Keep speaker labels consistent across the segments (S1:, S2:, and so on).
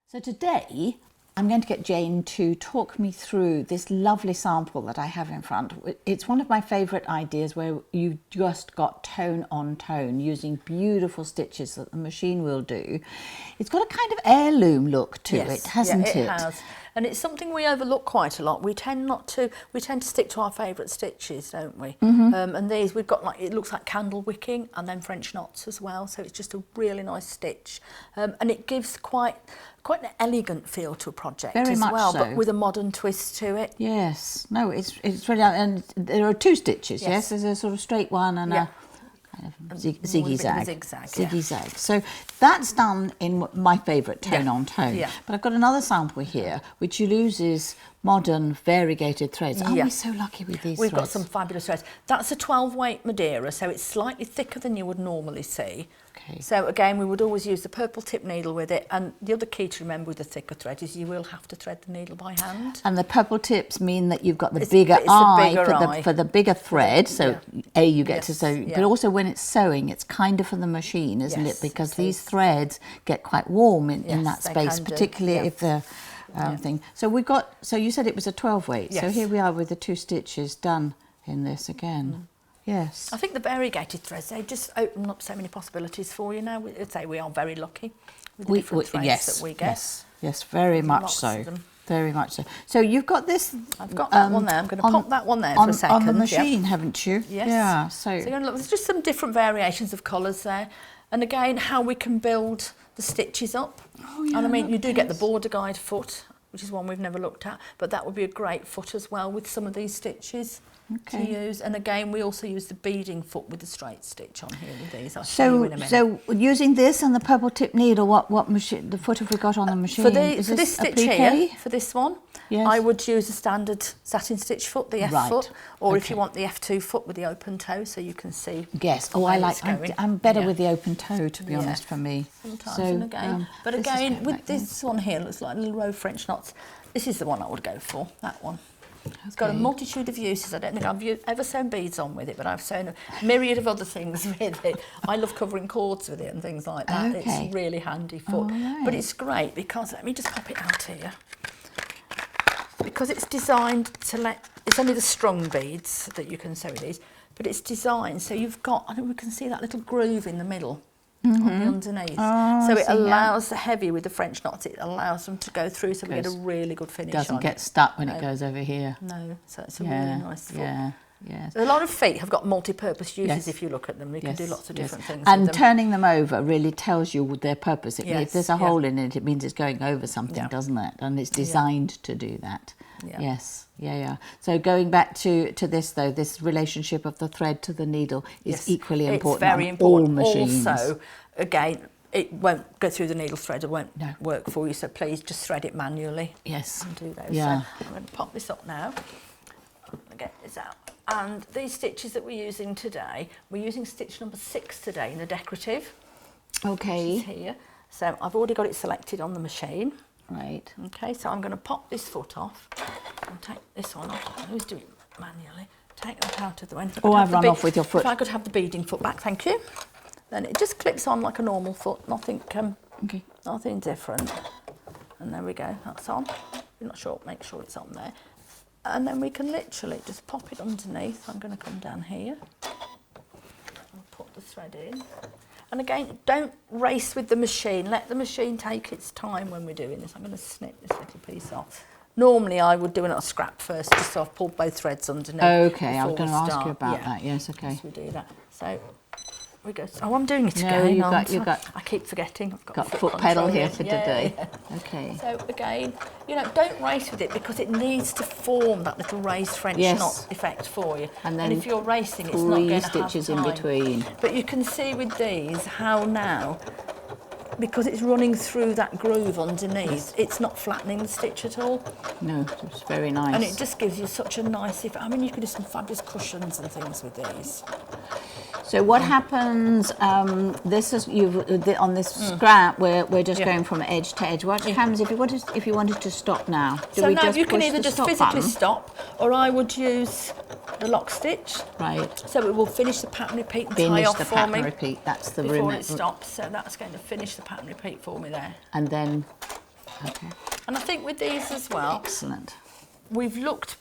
S1: So today I'm going to get Jayne to talk me through this lovely sample that I have in front. It's one of my favourite ideas where you've just got tone on tone using beautiful stitches that the machine will do. It's got a kind of heirloom look to it, hasn't it?
S2: It has. And it's something we overlook quite a lot. We tend to stick to our favourite stitches, don't we? And these, we've got it looks like candle wicking and then French knots as well. So it's just a really nice stitch. And it gives quite an elegant feel to a project as well, but with a modern twist to it.
S1: Yes. No, it's really, and there are two stitches, yes? There's a sort of straight one and a kind of ziggy-zag. So that's done in my favourite tone on tone. But I've got another sample here which uses modern variegated threads. Aren't we so lucky with these
S2: We've
S1: threads?
S2: got some fabulous threads. That's a 12-weight Madeira, so it's slightly thicker than you would normally see.
S1: Okay.
S2: So again, we would always use the purple tip needle with it, and the other key to remember with the thicker thread is you will have to thread the needle by hand.
S1: And the purple tips mean that you've got the bigger eye for the bigger thread, so you get to sew, but also when it's sewing, it's kind of for the machine, isn't it? Because these threads get quite warm in that space, particularly if they're thing. So we've got, so you said it was a 12 weight, so here we are with the 2 stitches done in this again. Yes.
S2: I think the variegated threads, they just open up so many possibilities for you now. I'd say we are very lucky with the different threads that we get.
S1: Yes, very much so. Very much so. So you've got this...
S2: I've got that one there. I'm going to pop that one there for a second.
S1: On the machine, haven't you?
S2: Yes.
S1: Yeah. So
S2: you're going to look, there's just some different variations of colours there. And again, how we can build the stitches up.
S1: Oh, yeah,
S2: and I mean, you do get the border guide foot, which is one we've never looked at, but that would be a great foot as well with some of these stitches to use. And again, we also use the beading foot with the straight stitch on here with these. I'll show you in a minute.
S1: So using this and the purple tip needle, what machine, the foot have we got on the machine?
S2: For this stitch here, for this one, I would use a standard satin stitch foot, the F foot, or if you want the F2 foot with the open toe, so you can see.
S1: Yes. Oh, I'm better with the open toe, to be honest, for me.
S2: Sometimes and again, but again with this one here, looks like a little row of French knots. This is the one I would go for. That one. It's got a multitude of uses. I don't think I've ever sewn beads on with it, but I've sewn a myriad of other things with it. I love covering cords with it and things like that. It's really handy foot. But it's great because, let me just pop it out here. Because it's designed to it's only the strung beads that you can sew with these, but it's designed so you've got, I think we can see that little groove in the middle. On the underneath, so it allows the heavy with the French knots. It allows them to go through, so we get a really good finish.
S1: Doesn't get stuck when it goes over here.
S2: No, so it's a really nice foot.
S1: Yes.
S2: A lot of feet have got multi-purpose uses. If you look at them, you can do lots of different things.
S1: And
S2: with them.
S1: turning them over really tells you their purpose. If there's a hole in it, it means it's going over something, doesn't it? And it's designed to do that. Yes. So going back to this though, this relationship of the thread to the needle is equally important.
S2: It's very important.
S1: All machines.
S2: Also, again, it won't go through the needle thread. It won't work for you. So please just thread it manually.
S1: Yes.
S2: And do those.
S1: Yeah.
S2: So I'm going to pop this up now. I'm going to get this out. And these stitches that we're using today, we're using stitch number 6 today in the decorative.
S1: Okay.
S2: Which is here. So I've already got it selected on the machine.
S1: Right.
S2: Okay, so I'm going to pop this foot off and take this one off. I always do it manually. Take that out of the way.
S1: Oh, I've run off with your foot.
S2: If I could have the beading foot back, thank you. Then it just clips on like a normal foot, nothing different. And there we go, that's on. You're not sure, make sure it's on there. And then we can literally just pop it underneath. I'm going to come down here and put the thread in. And again, don't race with the machine. Let the machine take its time when we're doing this. I'm going to snip this little piece off. Normally, I would do a little scrap first, just so I've pulled both threads underneath.
S1: Okay, I was going to ask you about that. Yes, okay.
S2: Yes, we do that. So we go. Oh, I'm doing it again. I keep forgetting. I've got
S1: foot pedal here for today. Okay.
S2: So again, don't race with it because it needs to form that little raised French knot effect for you. And then if you're racing, it's not going to have
S1: stitches in between.
S2: But you can see with these how now, because it's running through that groove underneath, it's not flattening the stitch at all.
S1: No, it's very nice.
S2: And it just gives you such a nice effect. I mean, you can do some fabulous cushions and things with these.
S1: So what happens, this is on this scrap, we're just going from edge to edge. What happens if you wanted to stop now?
S2: So now you can either just physically stop, or I would use the lock stitch.
S1: Right.
S2: So it will finish the pattern repeat and tie off for me.
S1: Finish the pattern repeat, that's the
S2: before
S1: room.
S2: It stops, so that's going to finish the pattern repeat for me there.
S1: And then Okay.
S2: And I think with these as well,
S1: excellent.
S2: We've looked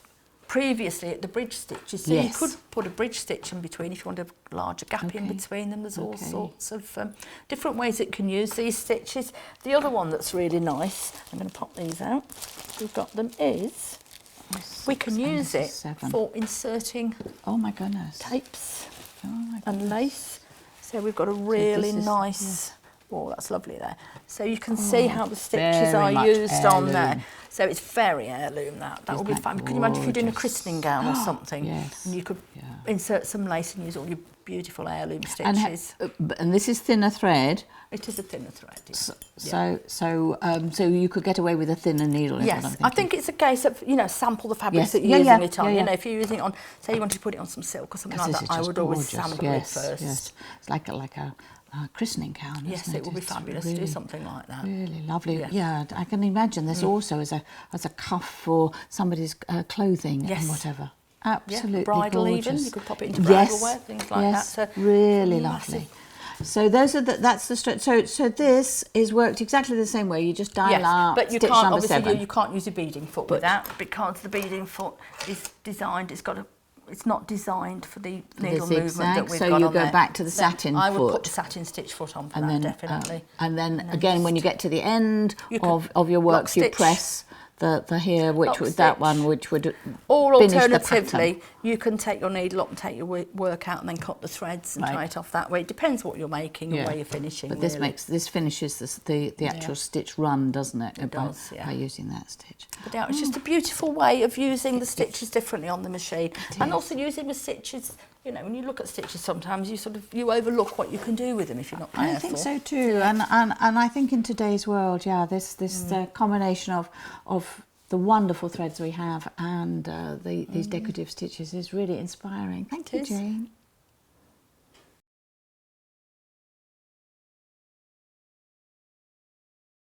S2: previously at the bridge stitches, so you could put a bridge stitch in between if you want a larger gap in between them. There's all sorts of different ways it can use these stitches. The other one that's really nice, I'm going to pop these out, we've got them, is we can use it for inserting tapes and lace. So we've got a really nice, oh, that's lovely there. So you can see how the stitches are used on there. So it's very heirloom, that will be fun. Can you imagine if you're doing a christening gown or something, and you could insert some lace and use all your beautiful heirloom stitches.
S1: And this is thinner thread.
S2: It is a thinner thread.
S1: So you could get away with a thinner needle.
S2: Yes, I think it's a case of, you know, sample the fabrics that you're using it on. You know, if you're using it on, say you wanted to put it on some silk or something like that, I would always sample it first.
S1: Yes, it's like a christening gown.
S2: Yes, it would be fabulous to do something like that.
S1: Really lovely. Yeah, I can imagine this also as a cuff for somebody's clothing and whatever. Absolutely
S2: bridal
S1: gorgeous.
S2: even. You could pop it into bridal wear, things like that. So
S1: really lovely. So that's the stretch. So this is worked exactly the same way. You just dial up.
S2: But you
S1: stitch
S2: can't
S1: number
S2: obviously
S1: 7.
S2: you can't use a beading foot with that, because the beading foot is designed. It's not designed for the needle movement that we've got on there.
S1: So you go back to the satin foot.
S2: I would put the satin stitch foot on for that, definitely.
S1: And then again, when you get to the end of your works, you press the here, which would which would
S2: or
S1: finish
S2: alternatively,
S1: the
S2: you can take your needle up and take your work out and then cut the threads and tie it off that way. It depends what you're making and where you're finishing.
S1: But this finishes the actual stitch run, doesn't it?
S2: It does,
S1: by using that stitch.
S2: But it's just a beautiful way of using the stitches differently on the machine, and also using the stitches. You know, when you look at stitches, sometimes you overlook what you can do with them if you're not careful.
S1: I think so too, and I think in today's world, this combination of the wonderful threads we have and these decorative stitches is really inspiring. Thank you, Jayne.